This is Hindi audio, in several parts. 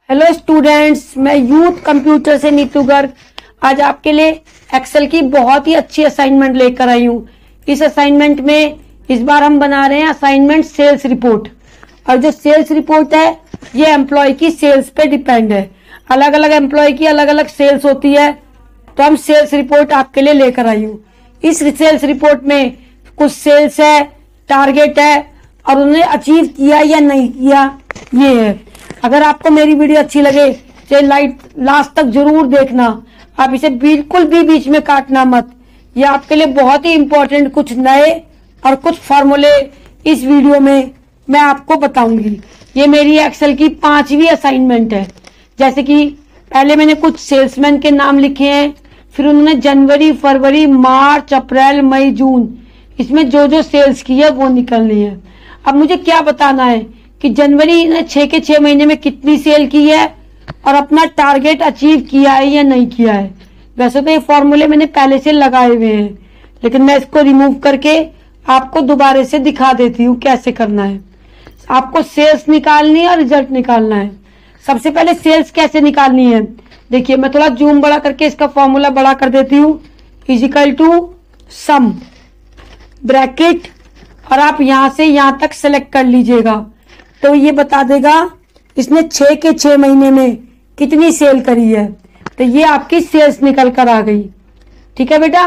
हेलो स्टूडेंट्स, मैं यूथ कंप्यूटर से नीतू गर्ग आज आपके लिए एक्सेल की बहुत ही अच्छी असाइनमेंट लेकर आई हूँ। इस असाइनमेंट में इस बार हम बना रहे हैं असाइनमेंट सेल्स रिपोर्ट। और जो सेल्स रिपोर्ट है ये एम्प्लॉय की सेल्स पे डिपेंड है। अलग अलग एम्प्लॉय की अलग अलग सेल्स होती है, तो हम सेल्स रिपोर्ट आपके लिए लेकर आई हूँ। इस सेल्स रिपोर्ट में कुछ सेल्स है, टारगेट है और उन्हें अचीव किया या नहीं किया ये है। अगर आपको मेरी वीडियो अच्छी लगे तो लास्ट तक जरूर देखना। आप इसे बिल्कुल भी बीच में काटना मत। ये आपके लिए बहुत ही इंपॉर्टेंट कुछ नए और कुछ फॉर्मूले इस वीडियो में मैं आपको बताऊंगी। ये मेरी एक्सेल की 5वीं असाइनमेंट है। जैसे कि पहले मैंने कुछ सेल्समैन के नाम लिखे हैं, फिर उन्होंने जनवरी, फरवरी, मार्च, अप्रैल, मई, जून इसमें जो जो सेल्स की है वो निकलनी है। अब मुझे क्या बताना है कि जनवरी ने 6 के 6 महीने में कितनी सेल की है और अपना टारगेट अचीव किया है या नहीं किया है। वैसे तो ये फॉर्मूले मैंने पहले से लगाए हुए हैं, लेकिन मैं इसको रिमूव करके आपको दोबारा से दिखा देती हूँ कैसे करना है। आपको सेल्स निकालनी है और रिजल्ट निकालना है। सबसे पहले सेल्स कैसे निकालनी है, देखिए मैं थोड़ा जूम बड़ा करके इसका फॉर्मूला बड़ा कर देती हूँ। इजिकल टू सम ब्रैकेट और आप यहां से यहां तक सेलेक्ट कर लीजिएगा, तो ये बता देगा इसने 6 के 6 महीने में कितनी सेल करी है। तो ये आपकी सेल्स निकल कर आ गई। ठीक है बेटा,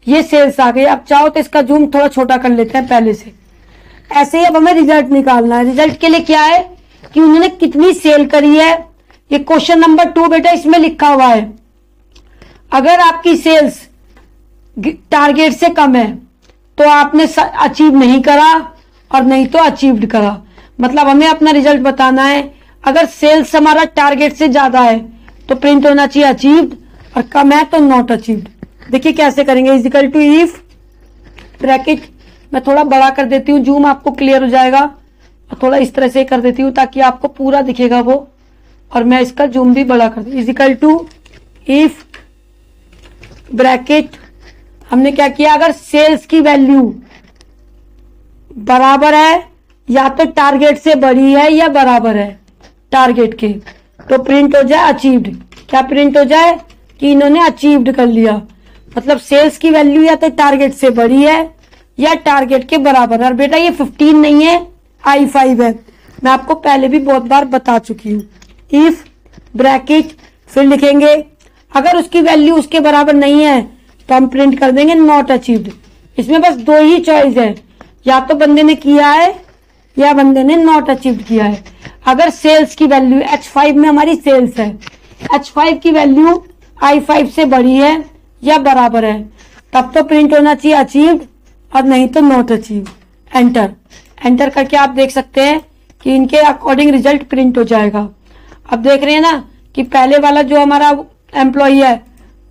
ये सेल्स आ गई। अब चाहो तो इसका जूम थोड़ा छोटा कर लेते हैं पहले से। ऐसे ही अब हमें रिजल्ट निकालना है। रिजल्ट के लिए क्या है कि उन्होंने कितनी सेल करी है। ये क्वेश्चन नंबर 2 बेटा इसमें लिखा हुआ है, अगर आपकी सेल्स टारगेट से कम है तो आपने अचीव नहीं करा और नहीं तो अचीव्ड करा। मतलब हमें अपना रिजल्ट बताना है। अगर सेल्स हमारा टारगेट से ज्यादा है तो प्रिंट होना चाहिए अचीव्ड, और कम है तो नॉट अचीव्ड। देखिए कैसे करेंगे। इजिकल टू इफ ब्रैकेट, मैं थोड़ा बड़ा कर देती हूँ, जूम आपको क्लियर हो जाएगा। और थोड़ा इस तरह से कर देती हूँ ताकि आपको पूरा दिखेगा वो, और मैं इसका जूम भी बड़ा कर दूँ। इजिकल टू इफ ब्रैकेट, हमने क्या किया, अगर सेल्स की वैल्यू बराबर है या तो टारगेट से बड़ी है या बराबर है टारगेट के, तो प्रिंट हो जाए अचीव्ड। क्या प्रिंट हो जाए कि इन्होंने अचीव्ड कर लिया। मतलब सेल्स की वैल्यू या तो टारगेट से बड़ी है या टारगेट के बराबर है। और बेटा ये 15 नहीं है, I5 है। मैं आपको पहले भी बहुत बार बता चुकी हूँ। इफ ब्रैकेट, फिर लिखेंगे अगर उसकी वैल्यू उसके बराबर नहीं है तो हम प्रिंट कर देंगे नॉट अचीव्ड। इसमें बस 2 ही चॉइस है, या तो बंदे ने किया है या बंदे ने नॉट अचीव किया है। अगर सेल्स की वैल्यू H5 में हमारी सेल्स है, H5 की वैल्यू I5 से बड़ी है या बराबर है, तब तो प्रिंट होना चाहिए अचीव्ड और नहीं तो नॉट अचीव। एंटर, एंटर करके आप देख सकते हैं कि इनके अकॉर्डिंग रिजल्ट प्रिंट हो जाएगा। अब देख रहे हैं ना कि पहले वाला जो हमारा एम्प्लॉय है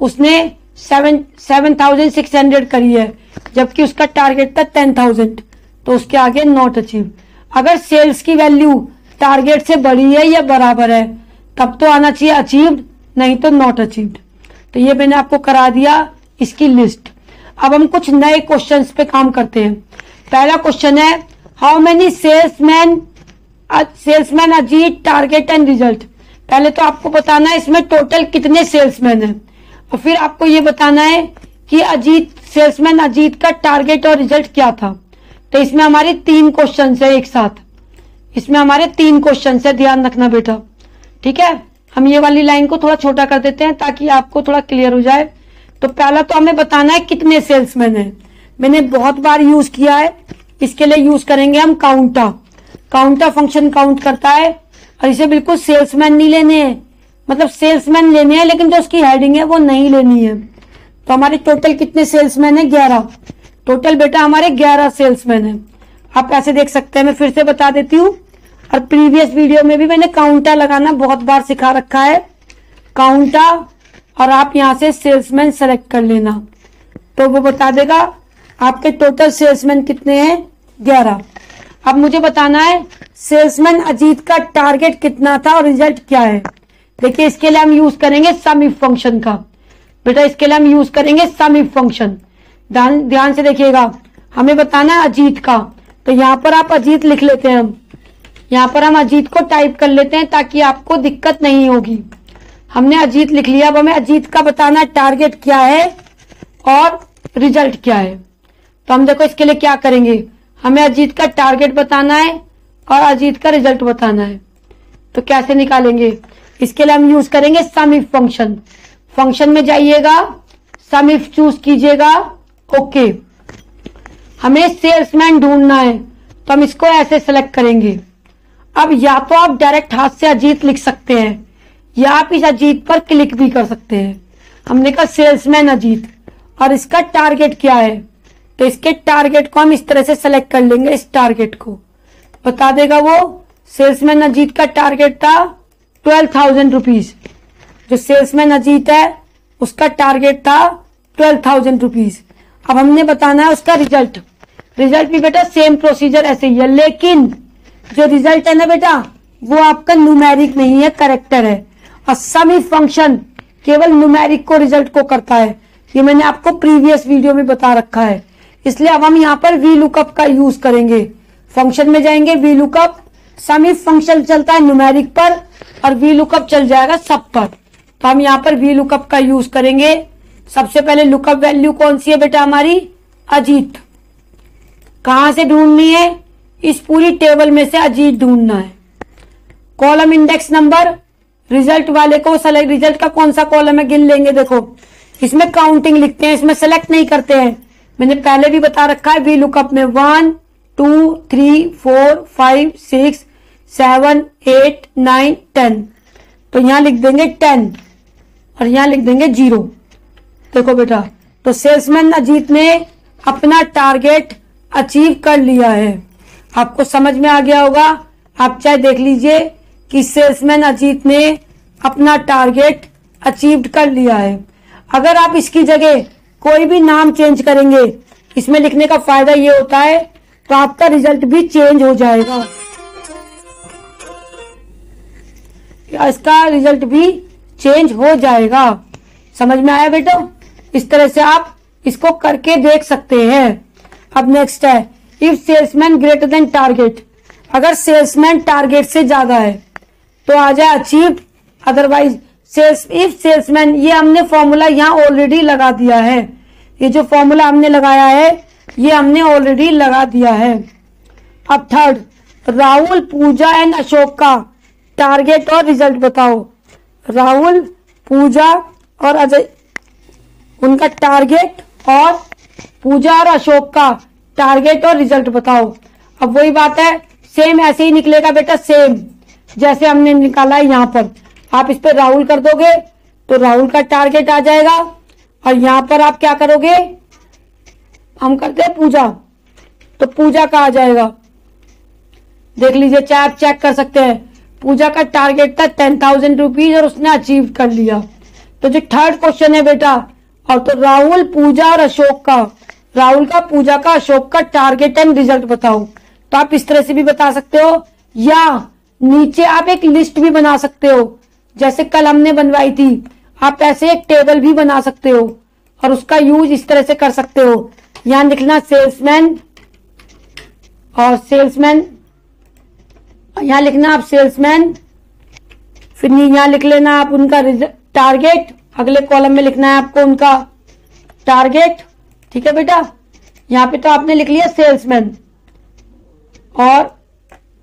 उसने 7,600 करी है, जबकि उसका टारगेट था 10,000, तो उसके आगे नॉट अचीव। अगर सेल्स की वैल्यू टारगेट से बड़ी है या बराबर है तब तो आना चाहिए अचीव्ड, नहीं तो नॉट अचीव्ड। तो ये मैंने आपको करा दिया इसकी लिस्ट। अब हम कुछ नए क्वेश्चंस पे काम करते हैं। पहला क्वेश्चन है, how many salesman achieve target and result. पहले तो आपको बताना है इसमें टोटल कितने सेल्समैन है, और फिर आपको ये बताना है कि सेल्समैन अजीत का टारगेट और रिजल्ट क्या था। तो इसमें हमारे 3 क्वेश्चन है एक साथ। इसमें हमारे 3 क्वेश्चन है, ध्यान रखना बेटा। ठीक है, हम ये वाली लाइन को थोड़ा छोटा कर देते हैं ताकि आपको थोड़ा क्लियर हो जाए। तो पहला तो हमें बताना है कितने सेल्समैन है। मैंने बहुत बार यूज किया है, इसके लिए यूज करेंगे हम काउंटा। काउंटा फंक्शन काउंट करता है, और इसे बिल्कुल सेल्समैन नहीं लेने हैं, मतलब सेल्समैन लेने हैं लेकिन जो उसकी हेडिंग है वो नहीं लेनी है। तो हमारे टोटल कितने सेल्समैन है, 11। टोटल बेटा हमारे 11 सेल्समैन है। आप ऐसे देख सकते हैं, मैं फिर से बता देती हूँ, और प्रीवियस वीडियो में भी मैंने काउंटा लगाना बहुत बार सिखा रखा है। काउंटा, और आप यहाँ से सेल्समैन सेलेक्ट कर लेना, तो वो बता देगा आपके टोटल सेल्समैन कितने हैं, 11। अब मुझे बताना है सेल्समैन अजीत का टारगेट कितना था और रिजल्ट क्या है। देखिए इसके लिए हम यूज करेंगे सम इफ फंक्शन का। बेटा इसके लिए हम यूज करेंगे सम इफ फंक्शन। ध्यान से देखिएगा, हमें बताना है अजीत का, तो यहाँ पर आप अजीत लिख लेते हैं हम। यहाँ पर हम अजीत को टाइप कर लेते हैं ताकि आपको दिक्कत नहीं होगी। हमने अजीत लिख लिया। अब हमें अजीत का बताना है टारगेट क्या है और रिजल्ट क्या है। तो हम देखो इसके लिए क्या करेंगे, हमें अजीत का टारगेट बताना है और अजीत का रिजल्ट बताना है। तो कैसे निकालेंगे, इसके लिए हम यूज करेंगे सम इफ फंक्शन। फंक्शन में जाइएगा, सम इफ चूज कीजिएगा, ओके। हमें सेल्समैन ढूंढना है तो हम इसको ऐसे सेलेक्ट करेंगे। अब या तो आप डायरेक्ट हाथ से अजीत लिख सकते हैं या आप इस अजीत पर क्लिक भी कर सकते हैं। हमने कहा सेल्समैन अजीत और इसका टारगेट क्या है, तो इसके टारगेट को हम इस तरह से सेलेक्ट कर लेंगे। इस टारगेट को बता देगा वो। सेल्समैन अजीत का टारगेट था 12,000 रुपीज। जो सेल्समैन अजीत है उसका टारगेट था 12,000 रुपीज। अब हमने बताना है उसका रिजल्ट। रिजल्ट भी बेटा सेम प्रोसीजर ऐसे ही है, लेकिन जो रिजल्ट है ना बेटा वो आपका न्यूमेरिक नहीं है, करेक्टर है। और सम इफ फंक्शन केवल न्यूमेरिक को रिजल्ट को करता है। ये मैंने आपको प्रीवियस वीडियो में बता रखा है। इसलिए अब हम यहाँ पर वी लुकअप का यूज करेंगे। फंक्शन में जाएंगे, V lookup. Sum if function चलता है न्यूमेरिक पर और वी लुकअप चल जाएगा सब पर। तो हम यहाँ पर वी लुकअप का यूज करेंगे। सबसे पहले लुकअप वैल्यू कौन सी है बेटा हमारी, अजीत। कहां से ढूंढनी है, इस पूरी टेबल में से अजीत ढूंढना है। कॉलम इंडेक्स नंबर, रिजल्ट वाले को सेलेक्ट, रिजल्ट का कौन सा कॉलम है गिन लेंगे। देखो इसमें काउंटिंग लिखते हैं, इसमें सेलेक्ट नहीं करते हैं। मैंने पहले भी बता रखा है वी लुकअप में 1 2 3 4 5 6 7 8 9 10। तो यहां लिख देंगे 10 और यहां लिख देंगे 0। देखो बेटा, तो सेल्समैन अजीत ने अपना टारगेट अचीव कर लिया है। आपको समझ में आ गया होगा। आप चाहे देख लीजिए कि सेल्समैन अजीत ने अपना टारगेट अचीव कर लिया है। अगर आप इसकी जगह कोई भी नाम चेंज करेंगे, इसमें लिखने का फायदा ये होता है तो आपका रिजल्ट भी चेंज हो जाएगा, इसका रिजल्ट भी चेंज हो जाएगा। समझ में आया बेटा। इस तरह से आप इसको करके देख सकते हैं। अब नेक्स्ट है if salesman greater than target. अगर सेल्समैन टारगेट से ज्यादा है तो आ जाए अचीव, अदरवाइज इफ सेल्समैन, ये हमने फॉर्मूला यहाँ ऑलरेडी लगा दिया है। ये जो फॉर्मूला हमने लगाया है ये हमने ऑलरेडी लगा दिया है। अब थर्ड, राहुल, पूजा एंड अशोक का टारगेट और रिजल्ट बताओ। राहुल, पूजा और अजय, उनका टारगेट, और पूजा और अशोक का टारगेट और रिजल्ट बताओ। अब वही बात है, सेम ऐसे ही निकलेगा बेटा, सेम जैसे हमने निकाला है यहाँ पर। आप इस पर राहुल कर दोगे तो राहुल का टारगेट आ जाएगा और यहाँ पर आप क्या करोगे, हम करते हैं पूजा, तो पूजा का आ जाएगा। देख लीजिए, चाहे आप चेक कर सकते हैं। पूजा का टारगेट था 10,000 रुपीज और उसने अचीव कर लिया। तो जो थर्ड क्वेश्चन है बेटा, और तो राहुल, पूजा और अशोक का, राहुल का, पूजा का, अशोक का टारगेट एंड रिजल्ट बताओ। तो आप इस तरह से भी बता सकते हो, या नीचे आप एक लिस्ट भी बना सकते हो, जैसे कल हमने बनवाई थी। आप ऐसे एक टेबल भी बना सकते हो और उसका यूज इस तरह से कर सकते हो। यहां लिखना सेल्समैन, और सेल्समैन, यहां लिखना आप सेल्समैन, फिर यहां लिख लेना आप उनका टारगेट, अगले कॉलम में लिखना है आपको उनका टारगेट। ठीक है बेटा, यहाँ पे तो आपने लिख लिया सेल्समैन, और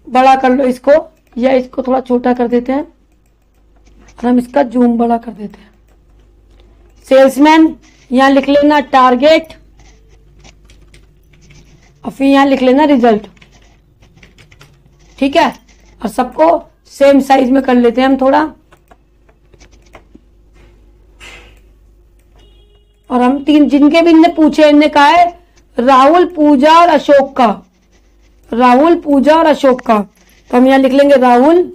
बड़ा कर लो इसको, या इसको थोड़ा छोटा कर देते हैं और हम इसका जूम बड़ा कर देते हैं। सेल्समैन, यहां लिख लेना टारगेट और फिर यहां लिख लेना रिजल्ट। ठीक है, और सबको सेम साइज में कर लेते हैं हम थोड़ा। और हम तीन जिनके भी इनने पूछे, इनने कहा है राहुल, पूजा और अशोक का, राहुल, पूजा और अशोक का। तो हम यहाँ लिख लेंगे राहुल,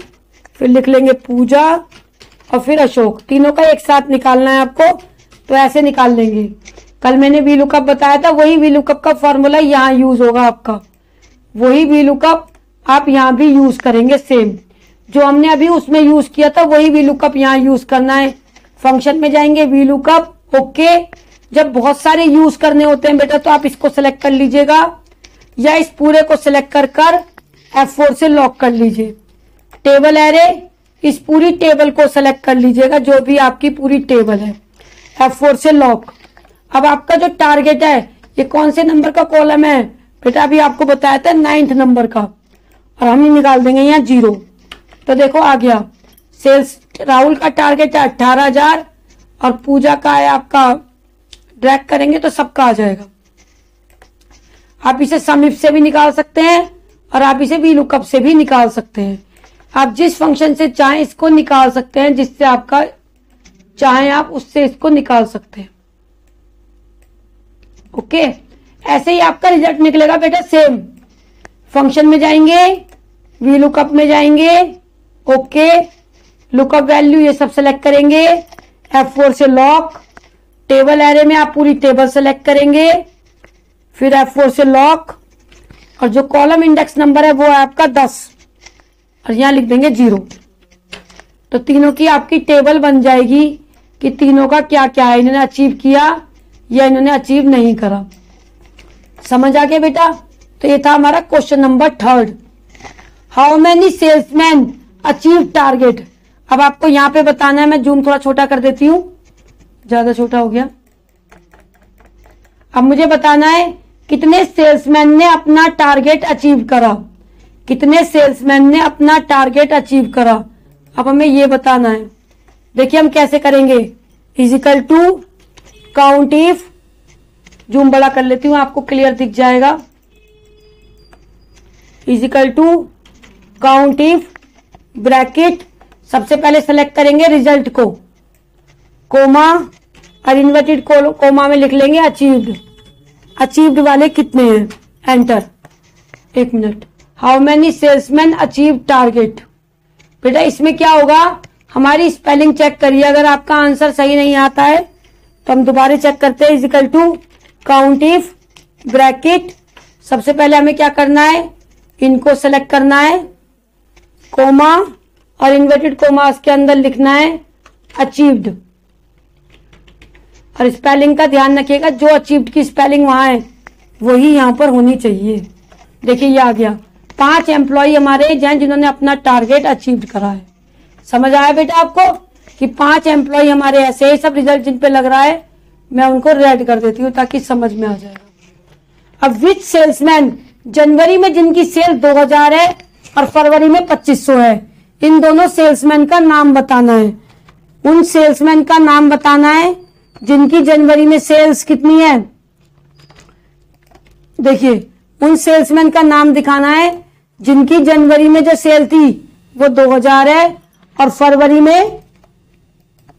फिर लिख लेंगे पूजा और फिर अशोक। तीनों का एक साथ निकालना है आपको, तो ऐसे निकाल लेंगे। कल मैंने वी लुकअप बताया था, वही वी लुकअप का फॉर्मूला यहाँ यूज होगा आपका। वही वी लुकअप आप यहाँ भी यूज करेंगे, सेम जो हमने अभी उसमें यूज किया था वही वी लुकअप यहाँ यूज करना है। फंक्शन में जाएंगे, वी लुकअप, ओके। जब बहुत सारे यूज करने होते हैं बेटा तो आप इसको सिलेक्ट कर लीजिएगा, या इस पूरे को सिलेक्ट कर F4 से लॉक कर लीजिए। टेबल एरे, इस पूरी टेबल को सेलेक्ट कर लीजिएगा, जो भी आपकी पूरी टेबल है। F4 से लॉक। अब आपका जो टारगेट है ये कौन से नंबर का कॉलम है बेटा? अभी आपको बताया था 9th नंबर का, और हम निकाल देंगे यहाँ 0। तो देखो आ गया। सेल्स राहुल का टारगेट है 18,000 और पूजा का है आपका, ड्रैग करेंगे तो सबका आ जाएगा। आप इसे सम इफ से भी निकाल सकते हैं और आप इसे वी लुकअप से भी निकाल सकते हैं। आप जिस फंक्शन से चाहें इसको निकाल सकते हैं, जिससे आपका चाहें आप उससे इसको निकाल सकते हैं। ओके, ऐसे ही आपका रिजल्ट निकलेगा बेटा। सेम फंक्शन में जाएंगे, वी लुकअप में जाएंगे, ओके, लुकअप वैल्यू ये सब सेलेक्ट करेंगे, F4 से लॉक, टेबल एरे में आप पूरी टेबल सेलेक्ट करेंगे, फिर F4 से लॉक, और जो कॉलम इंडेक्स नंबर है वो है आपका 10 और यहां लिख देंगे 0। तो तीनों की आपकी टेबल बन जाएगी कि तीनों का क्या क्या है, इन्होंने अचीव किया या इन्होंने अचीव नहीं करा। समझ आ गया बेटा? तो ये था हमारा question number 3rd। How many salesman achieve target. अब आपको यहां पे बताना है, मैं जूम थोड़ा छोटा कर देती हूं, ज्यादा छोटा हो गया। अब मुझे बताना है कितने सेल्समैन ने अपना टारगेट अचीव करा, कितने सेल्समैन ने अपना टारगेट अचीव करा। अब हमें ये बताना है। देखिए हम कैसे करेंगे, is equal to count if, zoom बड़ा कर लेती हूं आपको क्लियर दिख जाएगा, is equal to count if bracket, सबसे पहले सेलेक्ट करेंगे रिजल्ट को, कोमा और इन्वर्टेड कोमा में लिख लेंगे अचीव्ड, अचीव्ड वाले कितने हैं, enter. 1 minute, how many salesman achieve target. बेटा इसमें क्या होगा, हमारी स्पेलिंग चेक करिए, अगर आपका आंसर सही नहीं आता है तो हम दोबारा चेक करते हैं। Is equal to count if bracket, सबसे पहले हमें क्या करना है, इनको सेलेक्ट करना है, कोमा और इन्वर्टेड कोमा के अंदर लिखना है अचीव्ड, और स्पेलिंग का ध्यान रखिएगा, जो अचीव्ड की स्पेलिंग वहां है वही यहां पर होनी चाहिए। देखिए ये आ गया, 5 एम्प्लॉय हमारे हैं जिन्होंने अपना टारगेट अचीव करा है। समझ आया बेटा आपको कि 5 एम्प्लॉय हमारे ऐसे ही, सब रिजल्ट जिन पे लग रहा है मैं उनको रेड कर देती हूँ ताकि समझ में आ जाएगा। अब विच सेल्समैन, जनवरी में जिनकी सेल 2000 है और फरवरी में 2500 है, इन दोनों सेल्समैन का नाम बताना है। उन सेल्समैन का नाम बताना है जिनकी जनवरी में सेल्स कितनी है, देखिए उन सेल्समैन का नाम दिखाना है जिनकी जनवरी में जो सेल थी वो 2000 है और फरवरी में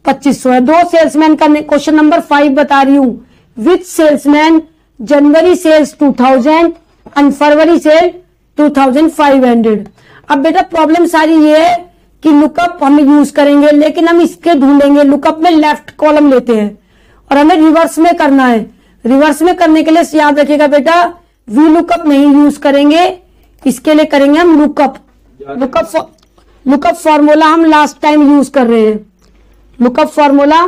2500 है। 2 सेल्समैन का क्वेश्चन नंबर 5 बता रही हूं, which salesman January sales 2000 and February sale 2500। अब बेटा प्रॉब्लम सारी ये है कि लुकअप हम यूज करेंगे, लेकिन हम इसके ढूंढेंगे, लुकअप में लेफ्ट कॉलम लेते हैं और हमें रिवर्स में करना है। रिवर्स में करने के लिए याद रखिएगा बेटा, वी लुकअप नहीं यूज करेंगे, इसके लिए करेंगे हम लुकअप। लुकअप फॉर्मूला हम लास्ट टाइम यूज कर रहे हैं, लुकअप फॉर्मूला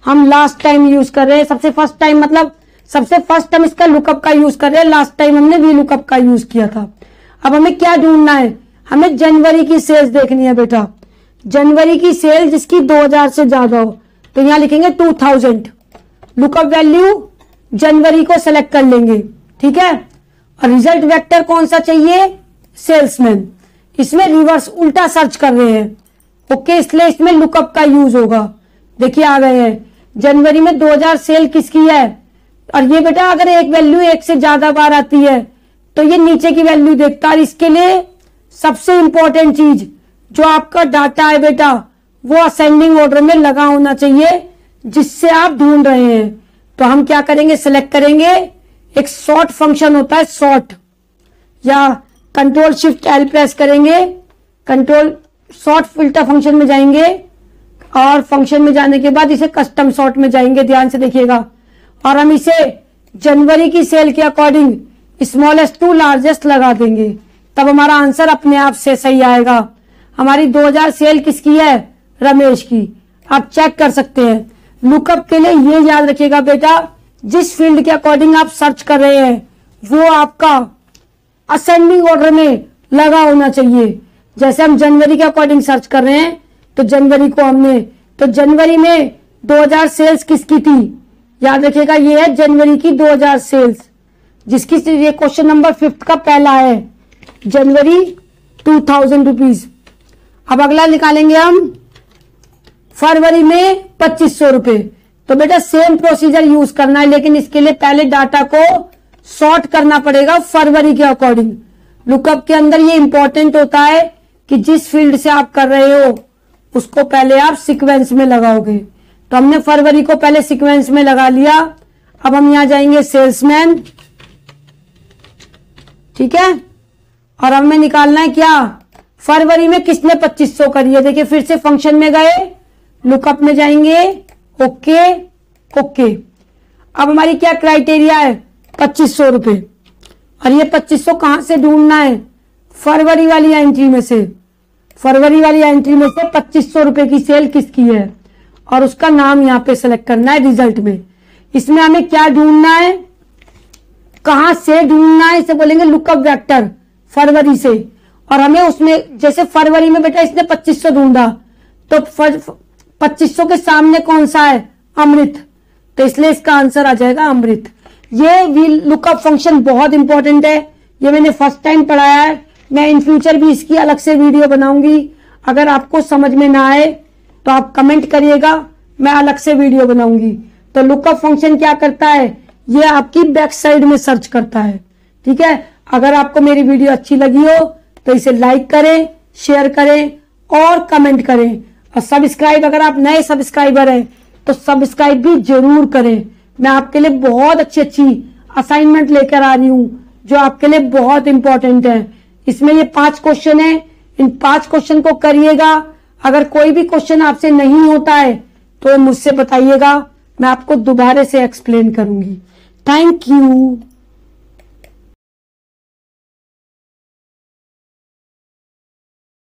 हम लास्ट टाइम यूज कर रहे हैं। सबसे फर्स्ट टाइम मतलब सबसे फर्स्ट टाइम इसका लुकअप का यूज कर रहे हैं, लास्ट टाइम हमने वी लुकअप का यूज किया था। अब हमें क्या ढूंढना है, हमें जनवरी की सेल्स देखनी है बेटा, जनवरी की सेल जिसकी 2000 से ज्यादा हो, तो यहां लिखेंगे 2000, लुकअप वैल्यू जनवरी को सेलेक्ट कर लेंगे, ठीक है। और रिजल्ट वेक्टर कौन सा चाहिए, सेल्समैन। इसमें रिवर्स उल्टा सर्च कर रहे हैं, ओके, इसलिए इसमें लुकअप का यूज होगा। देखिए आ गए हैं, जनवरी में 2000 सेल किसकी है, और ये बेटा अगर एक वैल्यू 1 से ज्यादा बार आती है तो ये नीचे की वैल्यू देखता है। इसके लिए सबसे इंपॉर्टेंट चीज जो आपका डाटा है बेटा वो असेंडिंग ऑर्डर में लगा होना चाहिए जिससे आप ढूंढ रहे हैं। तो हम क्या करेंगे, सिलेक्ट करेंगे, एक सॉर्ट फंक्शन होता है सॉर्ट, या कंट्रोल शिफ्ट एल प्रेस करेंगे, कंट्रोल सॉर्ट फिल्टर फंक्शन में जाएंगे और फंक्शन में जाने के बाद इसे कस्टम सॉर्ट में जाएंगे, ध्यान से देखिएगा, और हम इसे जनवरी की सेल के अकॉर्डिंग स्मॉलेस्ट टू लार्जेस्ट लगा देंगे, तब हमारा आंसर अपने आप से सही आएगा। हमारी 2000 सेल किसकी है, रमेश की। आप चेक कर सकते हैं। लुकअप के लिए ये याद रखिएगा बेटा, जिस फील्ड के अकॉर्डिंग आप सर्च कर रहे हैं वो आपका असेंडिंग ऑर्डर में लगा होना चाहिए। जैसे हम जनवरी के अकॉर्डिंग सर्च कर रहे हैं तो जनवरी को हमने, तो जनवरी में 2000 सेल्स किसकी थी, याद रखिएगा ये है जनवरी की 2000 सेल्स, जिसकी ये क्वेश्चन नंबर 5 का पहला है, जनवरी 2000 रुपीज। अब अगला निकालेंगे हम फरवरी में 2500 रुपए। तो बेटा सेम प्रोसीजर यूज करना है, लेकिन इसके लिए पहले डाटा को सॉर्ट करना पड़ेगा फरवरी के अकॉर्डिंग। लुकअप के अंदर ये इंपॉर्टेंट होता है कि जिस फील्ड से आप कर रहे हो उसको पहले आप सीक्वेंस में लगाओगे। तो हमने फरवरी को पहले सीक्वेंस में लगा लिया। अब हम यहां जाएंगे सेल्समैन, ठीक है, और हमें निकालना है क्या, फरवरी में किसने 2500 करी है। देखिए फिर से फंक्शन में गए, लुकअप में जाएंगे, ओके ओके। अब हमारी क्या क्राइटेरिया है, 2500 रुपए, और ये 2500 कहां से ढूंढना है, फरवरी वाली एंट्री में से, फरवरी वाली एंट्री में से 2500 रुपए की सेल किसकी है, और उसका नाम यहां पे सेलेक्ट करना है रिजल्ट में। इसमें हमें क्या ढूंढना है, कहां से ढूंढना है, इसे बोलेंगे लुकअप वेक्टर, फरवरी से। और हमें उसमें जैसे फरवरी में बेटा इसने 2500 ढूंढा, तो 2500 के सामने कौन सा है, अमृत, तो इसलिए इसका आंसर आ जाएगा अमृत। ये लुकअप फंक्शन बहुत इंपॉर्टेंट है, ये मैंने फर्स्ट टाइम पढ़ाया है, मैं इन फ्यूचर भी इसकी अलग से वीडियो बनाऊंगी। अगर आपको समझ में ना आए तो आप कमेंट करिएगा, मैं अलग से वीडियो बनाऊंगी। तो लुकअप फंक्शन क्या करता है, ये आपकी बैक साइड में सर्च करता है, ठीक है। अगर आपको मेरी वीडियो अच्छी लगी हो तो इसे लाइक करें, शेयर करें और कमेंट करें, और सब्सक्राइब, अगर आप नए सब्सक्राइबर हैं तो सब्सक्राइब भी जरूर करें। मैं आपके लिए बहुत अच्छी अच्छी असाइनमेंट लेकर आ रही हूं जो आपके लिए बहुत इंपॉर्टेंट है। इसमें ये 5 क्वेश्चन है, इन 5 क्वेश्चन को करिएगा। अगर कोई भी क्वेश्चन आपसे नहीं होता है तो मुझसे बताइएगा, मैं आपको दोबारा से एक्सप्लेन करूंगी। Thank you.